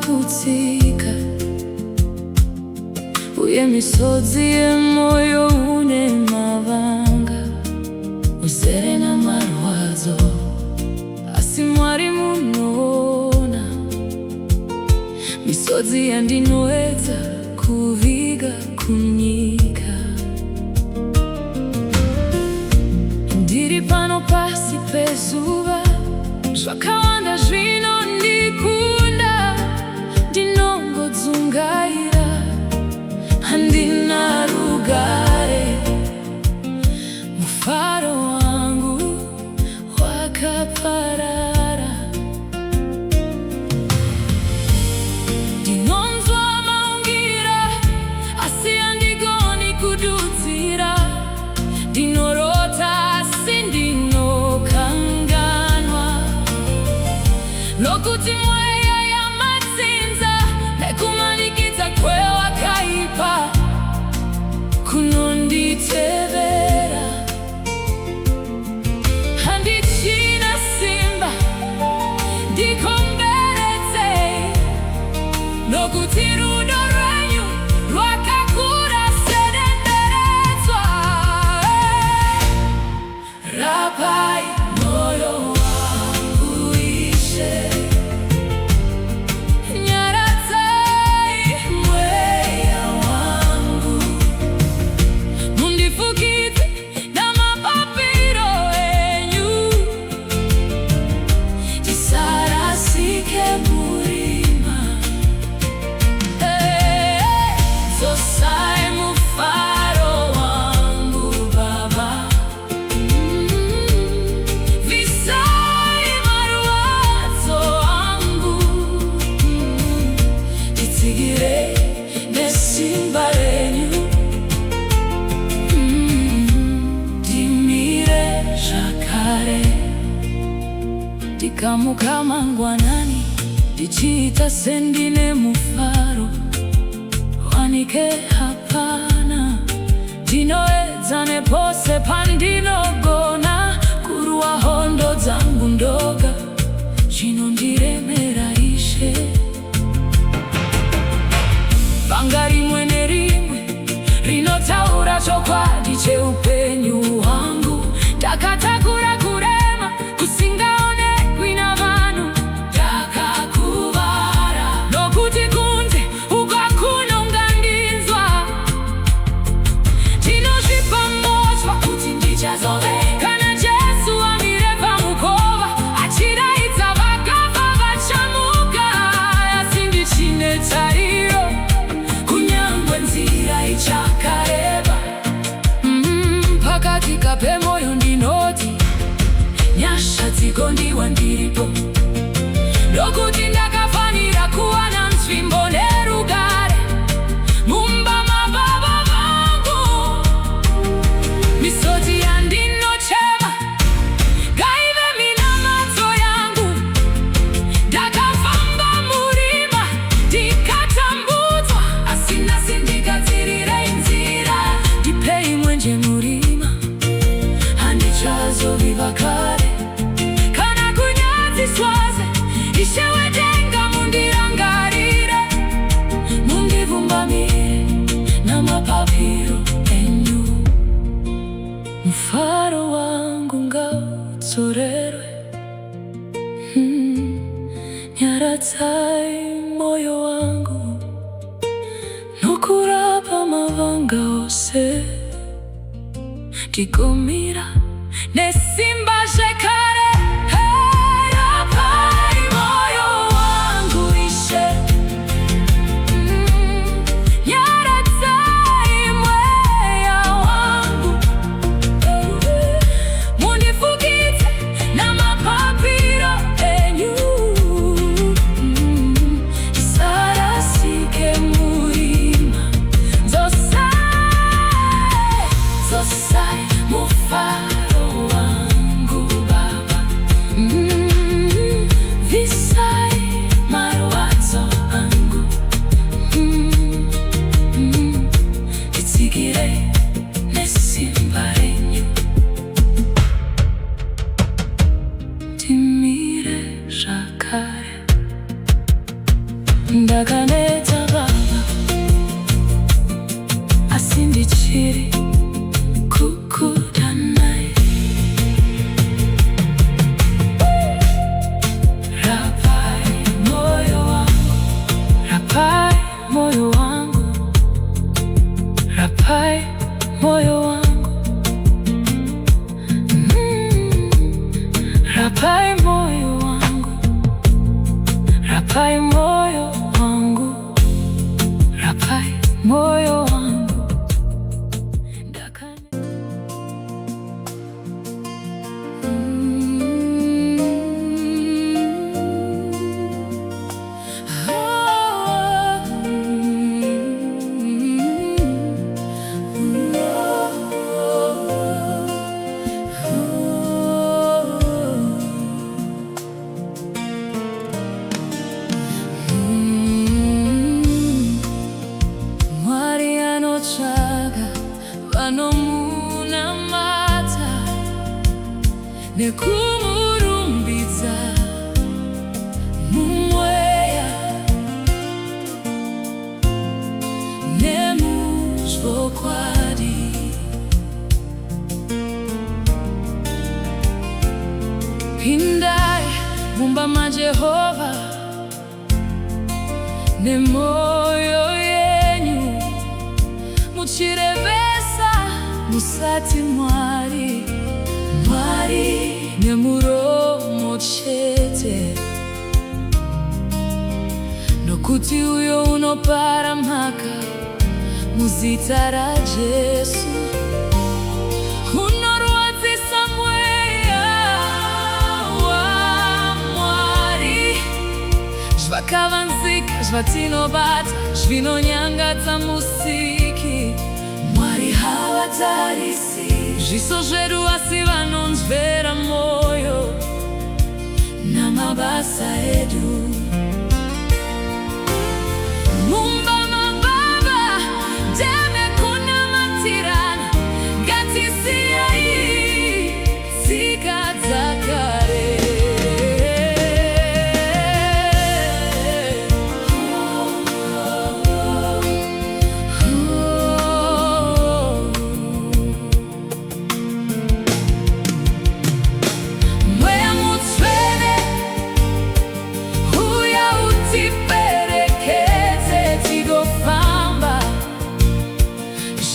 gutsika uye misozi yemoyo une mavanga uzere n'amarwazo asi Mwari munoona misozi yandinowedza kuviga kunyika. Ndiri pano pasi pezuva zvakawanda zvinondikunda ndinongodzungaira handina rugare mufaro wangu wakaparara. Ndinonzwa maungira asi handigoni kududzira ndinorota asi ndinokanganwa nokuti mweya yamatsinza nekumanikidza kwewakaipa kunonditevera. Handichina simba ndikomberedzei nokuti rudo rwenyu rwakakura sedenderedzwa. Rapai moyo wangu Ishe, nyaradzai mweya wangu, mundifukidze namapapiro enyu ndisarasike murima. Dzosai mufaro wangu Baba, visai marwadzo angu, nditsigire nesimba renyu, ndimire zvakare. Ndikamuka mangwanani ndichiita sendine mufaro wanike hapana, ndinoedza nepose pandinogona kurwa hondo dzangu ndoga zvinondiremera Ishe. Vanga rimwe nerimwe rinotaura chokwadi cheupenyu hwangu, ndakatakura kurema kusingaonekwi navanhu, ndakakuvara nokuti kunze uko kunongandinzwa. Ndinozvipamodzwa kuti ndichazove kana Jesu amire pamukova achidaidza vakafa vachamuka, asi ndichine tariro kunyangwe nzira ichakareba. Pakati pemwoyo ndinoti nyasha dzigondiwa ndiripo, nokuti ndakafanira kuwana nzvimbo nerugare mumba mababa vangu. Misodzi yandinochema ngaive minamadzo yangu, ndakafamba murima ndikatambudzwa asi nhasi ndigadzirire nzira. Ndipei mwenje murima handichazoviva kare kana kunyadziswaze. Ishe wedenga mundirangarire, mundivumbamire namapapiro enyu. Mufaro wangu ngaudzorerwe, nyaradzai moyo wangu nokurapa mavanga ose, ndigomira nesimba zvekare. Rapai moyo wangu Ishe, nyaradzai mweya wangu, mundifukidze namapapiro enyu, ndisarasike murima. Dzosai mufaro wangu Rapai moyo wangu, rapai moyo wangu, rapai moyo wangu. Vanomunamata nekumurumbidza mumweya nemuzvokwadi. Pindai mumba maJehovha nemoyo yenyu, muchirevesa musati Mwari, Mwari nemuromo chete, nokuti uyo unoparamhaka muzita raJesu. Unorwadzisa mweya waMwari, zvakavanzika zvatinobata zvinonyangadza musiki. Mwari havatarisi zviso zvedu, asi vanonzvera moyo namabasa edu. Mumba mababa ndeme kunamatirana, ngatisiyei tsika dzakare.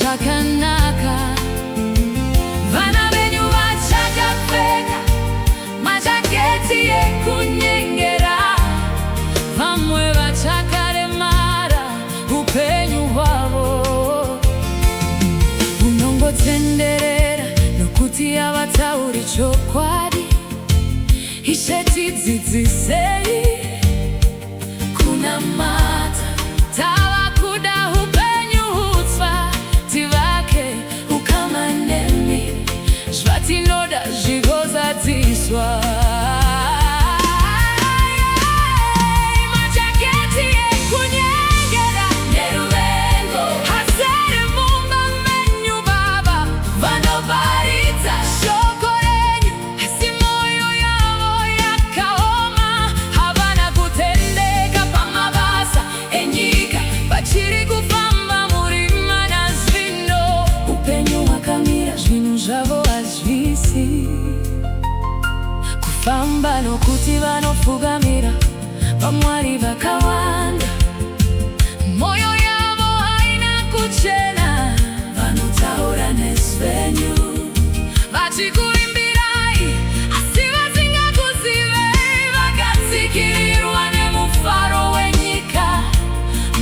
Zvakanaka, vana venyu vachakapfeka majaketi ekunyengera, vamwe vachakaremara upenyu hwavo. Unongotsenderera nokuti havatauri chokwadi. Ishe tidzidzisei kunamata, tava kuda upenyu hutsva, tivake ukama nemi, zvatinoda zvigozadziswa. Majaketi ekunyengera neruvengo hazere mumba menyu Baba, vanoparidza shoko renyu, asi moyo yavo yakaoma. Havana kutendeka pamabasa enyika, vachiri kufamba murima nazvino. Upenyu hwakamira, zvinhu zvavo hazvisi kufamba, nokuti vanopfugamira vaMwari vakawanda. Moyo yavo haina kuchena, vanotaura nezvenyu vachikuimbirai, asi vasingakuzivei. Vakatsikirirwa nemufaro wenyika,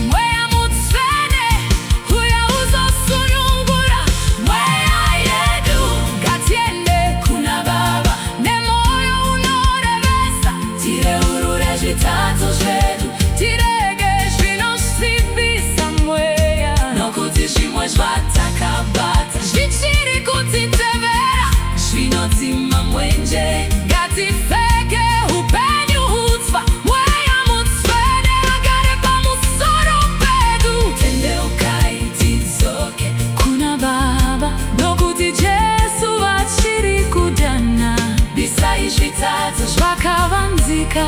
mweya mutsvene uya uzosunungura mweya yedu. Ngatiende kuna Baba nemoyo unorevesa, tireurure zvitadzo zvedu, tirege zvinosvibisa mweya, nokuti zvimwe zvatakabata zvichiri kutitevera zvinodzima mwenje. Ngatipfeke upenyu hutsva, mweya mutsvene agare pamusoro pedu. Tendeukai tidzoke kuna Baba, nokuti Jesu vachiri kudana. Bisai zvitadzo zvakavanzika,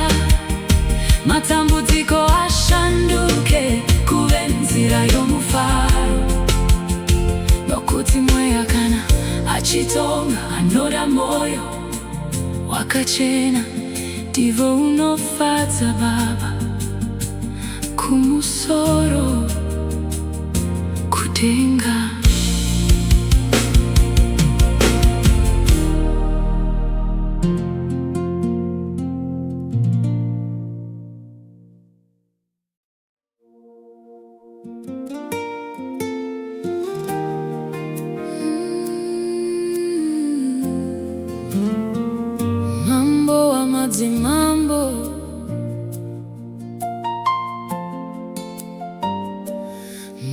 matambudziko ashanduke kuve nzira yomufaro, nokuti mweya kana achitonga anoda moyo wakachena, ndivo unofadza Baba kumusoro kudenga. mazimambo.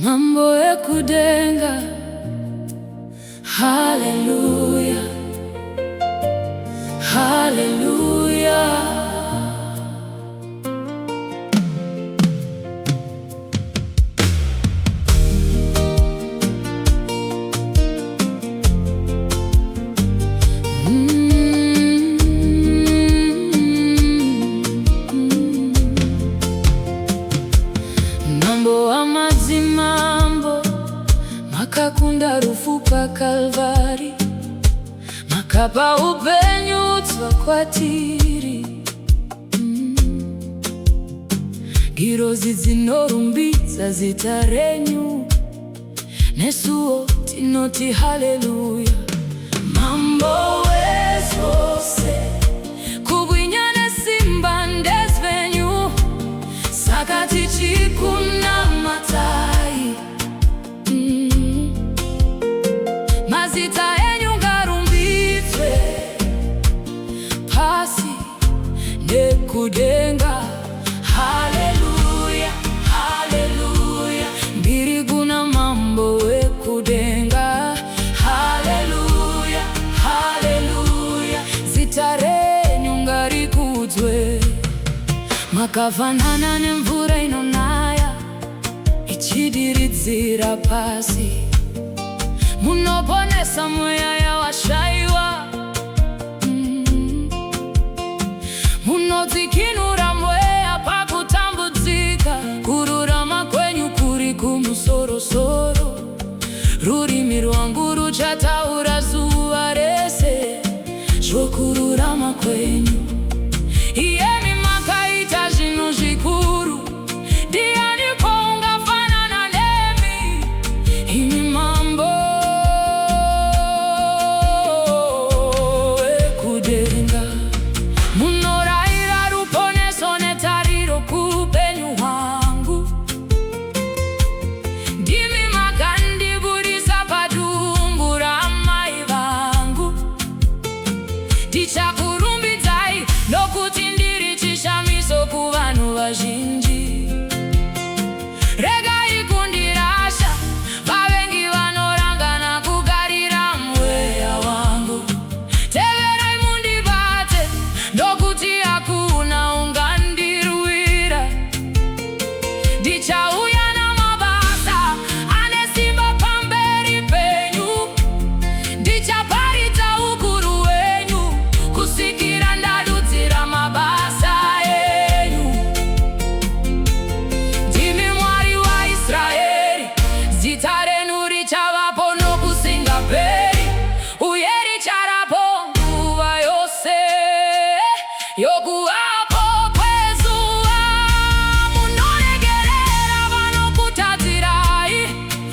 Mambo ekudenga. Haleluya, haleluya. Mambo amazimambo makakunda rufupa Kalvari, makapa upenyu twakwatiri. Girozi zinorumbidza zita renyu, nesuo tinoti haleluya. Mambo wezvose kubwinya nesimba ndezvenyu, saka tichikunamatai. Mazita enyu ngarumbidzwe pasi nekudenga. Haleluya, haleluya. Mbiri kuna mambo ekudenga. Haleluya, haleluya. Zita renyu ngarikudzwe. Makafanana nemvura inonaya ichidiridzira pasi, munoponesa mweya yawashaiwa. Munodzikinura mweya pakutambudzika. Kururama kwenyu kuri kumusorosoro. Rurimi rwangu ruchataura zuva rese zvokururama kwenyu. Iyemi makaita zvinhu zvikuru, ndianiko ungafanana nemi? Imi mambo ekudenga. Munorayira ruponeso netariro kuupenyu hwangu. Ndimi makandiburisa padumbu ramai vangu. Ndichakurumbidzai nokuti ndiri chishamiso kuvanhu vazhinji. Regai kundirasha vavengi vanorangana kugarira mweya wangu. Teverai mundibate nokuti hakuna ungandirwira. Ndichauya namabasa ane simba pamberi penyu. Ndichaparidza ukuru wenyu kusikira ndadudzira mabasa enyu. Ndimi Mwari waIsraeri, zita renyu richavapo nokusingaperi, uye richarapo nguva yose yokuvapo kwezuva. Munoregerera vanokutadzirai,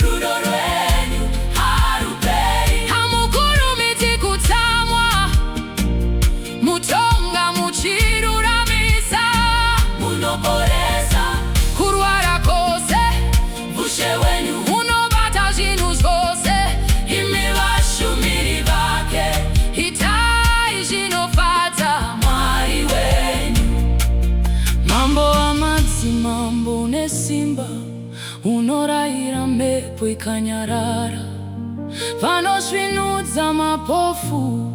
rudo rwenyu haruperi. Hamukurumidzi kutsamwa, mutonga muchiruramisa. Munoporesa kurwara kwose, ushe hwenyu hunobata zvinhu zvose. Imi vashumiri vake, itai zvinofadza Mwari wenyu. Mambo amadzimambo nesimba, unorayira mhepo ikanyarara. Vanosvinudza mapofu,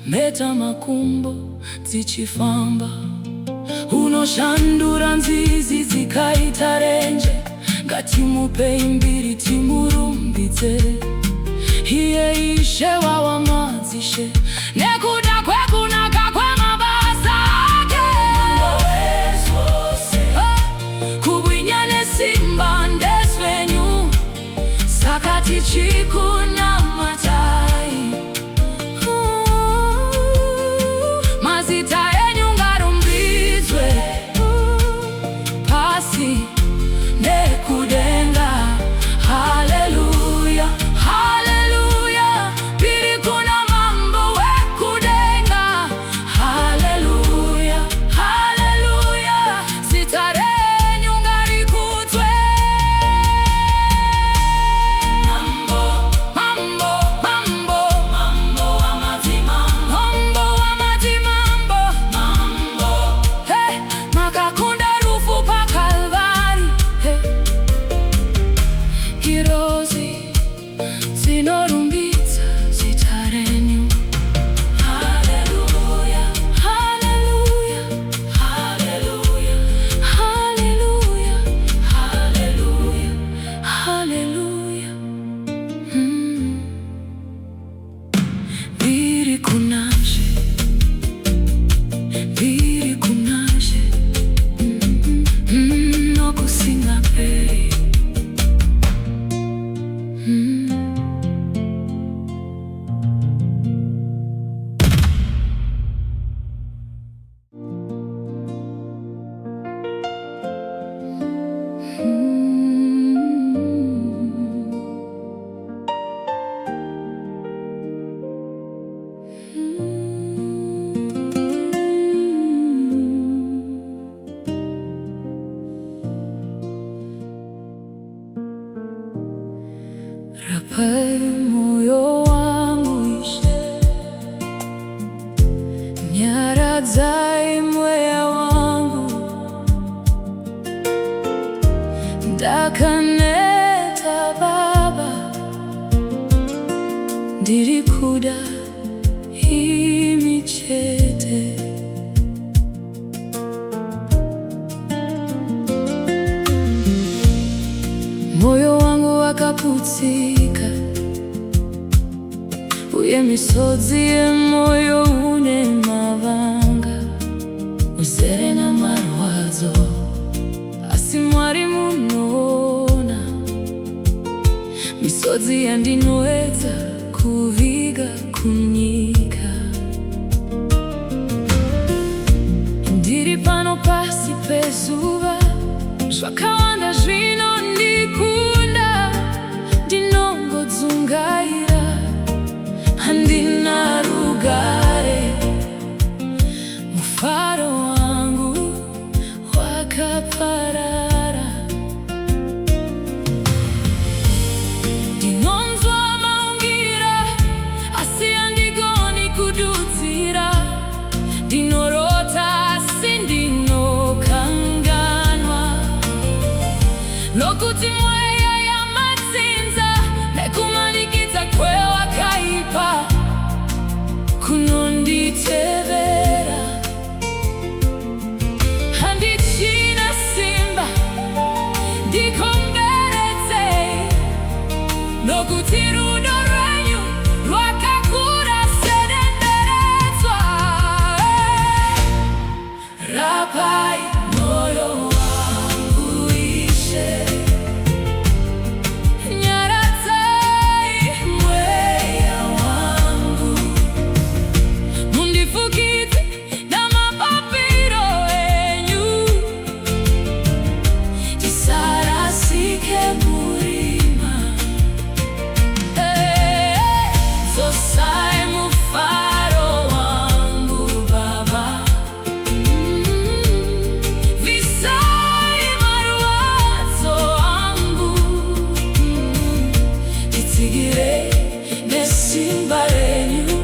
mheta makumbo dzichifamba. Unoshandura nzizi dzikaita renje. Ngatimupei mbiri timurumbidze. Iye Ishe wawamadzishe, nekuda kwekunaka kwemabasa ake. Kubwinya nesimba ndezvenyu, saka tichikunamatai. Mazita enyu ngarumbidzwe pasi nekudenga. Haleluya, haleluya. Mbiri kuna mambo ekudenga. Haleluya, haleluya. Zita renyu ngarikudzwe. Mambo Nyaradzaye mweya wangu, ndakaneta Baba, ndirikuda imichete. Moyo wangu wakaputsika, uye misodzi yemoyo une mavanga, uzere namarwadzo, asi Mwari munoona. Misodzi yandinoedza kuviga kunyika, ndiri pano pasi pezuva, zvakawanda zvinondikunda, ndinongodzungaira, handina rugare. Mufaro wangu wakaparara, ndinonzwa maungira, asi handigoni kududzira, ndinorota asi ndinokanganwa, nokuti mweya yamatsinza nekumanikidza kwewakaipa kunonditevera. Handichina simba ndikomberedzei, nokuti rudo rwenyu rwakakura sedenderedzwa. Rapai moyo wangu Ishe, nyaradzai mweya wangu, mundifukidze namapapiro enyu, ndisarasike murima. Dzosai mufaro wangu Baba, visai marwadzo angu, nditsigire nesimba renyu,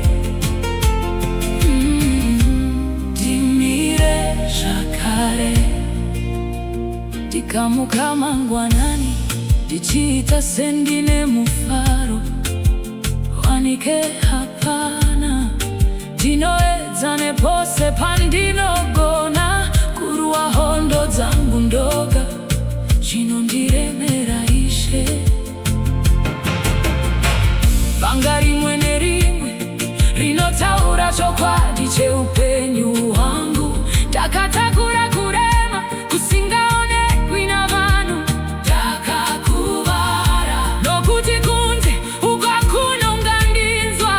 ndimire zvakare. Ndikamuka mangwanani, ndichiita sendine mufaro, wanike hapana, ndinoedza nepose pandinogona, kurwa hondo dzangu ndoga, zvinondiremera Ishe. Vanga rimwe nerimwe rinotaura chokwadi cheupenyu hwangu, ndakatakura kurema kusingaonekwi navanhu, ndakakuvara, nokuti kunze uko kunongandinzwa.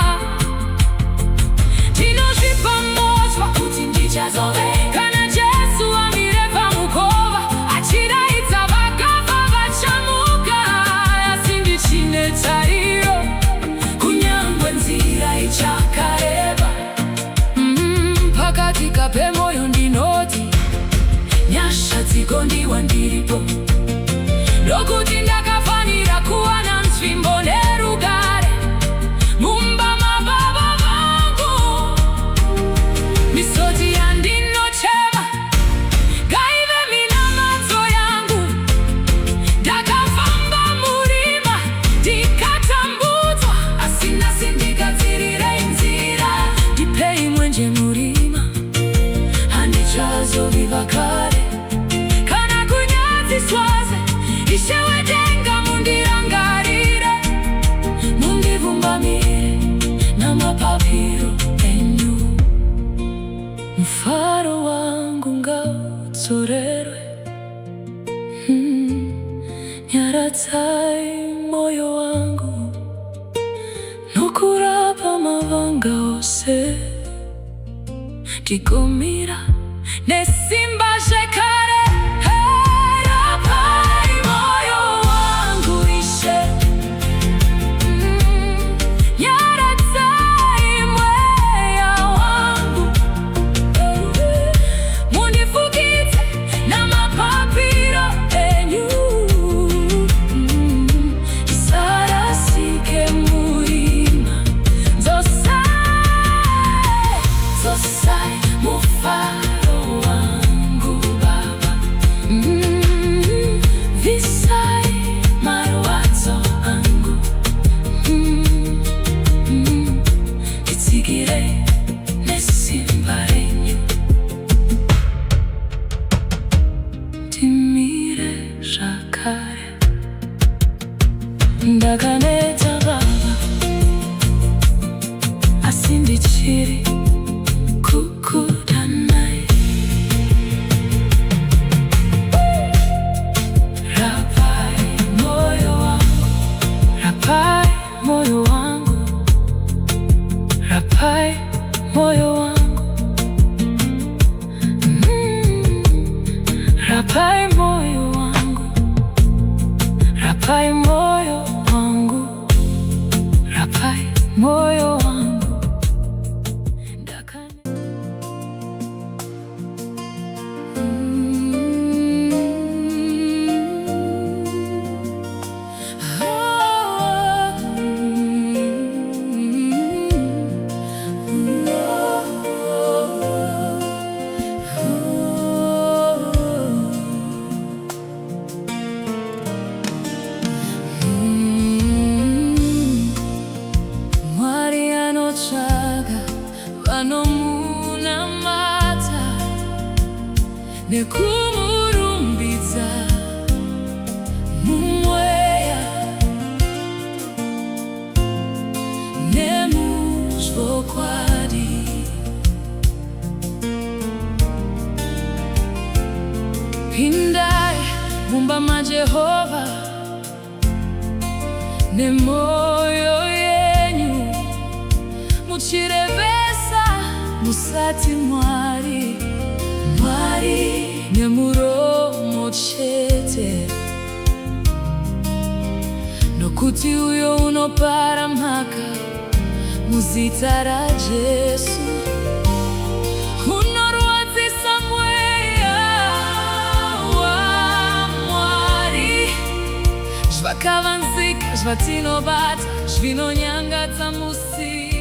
Ndinozvipamodzwa kuti ndichazove, kana Jesu amire pamukova, achiraidza vakafa vachamuka, asi ndichine tariro, kunyangwe nzira ichakareba. Pakati pemwoyo ndinoti, nyasha dzigondiwa ndiripo, nokuti ndakafanira kuwana nzvimbo nerugare mumba mababa vangu. Misodzi yandinochema ngaive minamadzo yangu, ndakafamba murima ndikatambudzwa, asi nhasi ndigadzirire nzira. Ndipei mwenje murima, handichazoviva kare, kana kunyadziswaze. Ishe wedenga mundirangarire, mundivumbamire namapapiro enyu. Mufaro wangu ngaudzorerwe, nyaradzai moyo wangu, nokurapa mavanga ose, ndigomira nesimba zvekare. Rapai moyo wangu Ishe, nyaradzai mweya wangu, mundifukidze namapapiro enyu, ndisarasike murima. Dzosai chiri kukudanai. Rapai moyo wangu, rapai moyo wangu, rapai moyo wangu, rapai moyo wangu, rapai moyo wangu, rapai moyo wangu. Vanomunamata nekumurumbidza mumweya nemuzvokwadi. Pindai mumba maJehovha nemoyo yenyu, muchirevesa musati Mwari, Mwari nemuromo chete, nokuti uyo unopara mhaka muzita raJesu. Unorwadzisa mweya waMwari, zvakavanzika zvatinobata zvinonyangadza musi.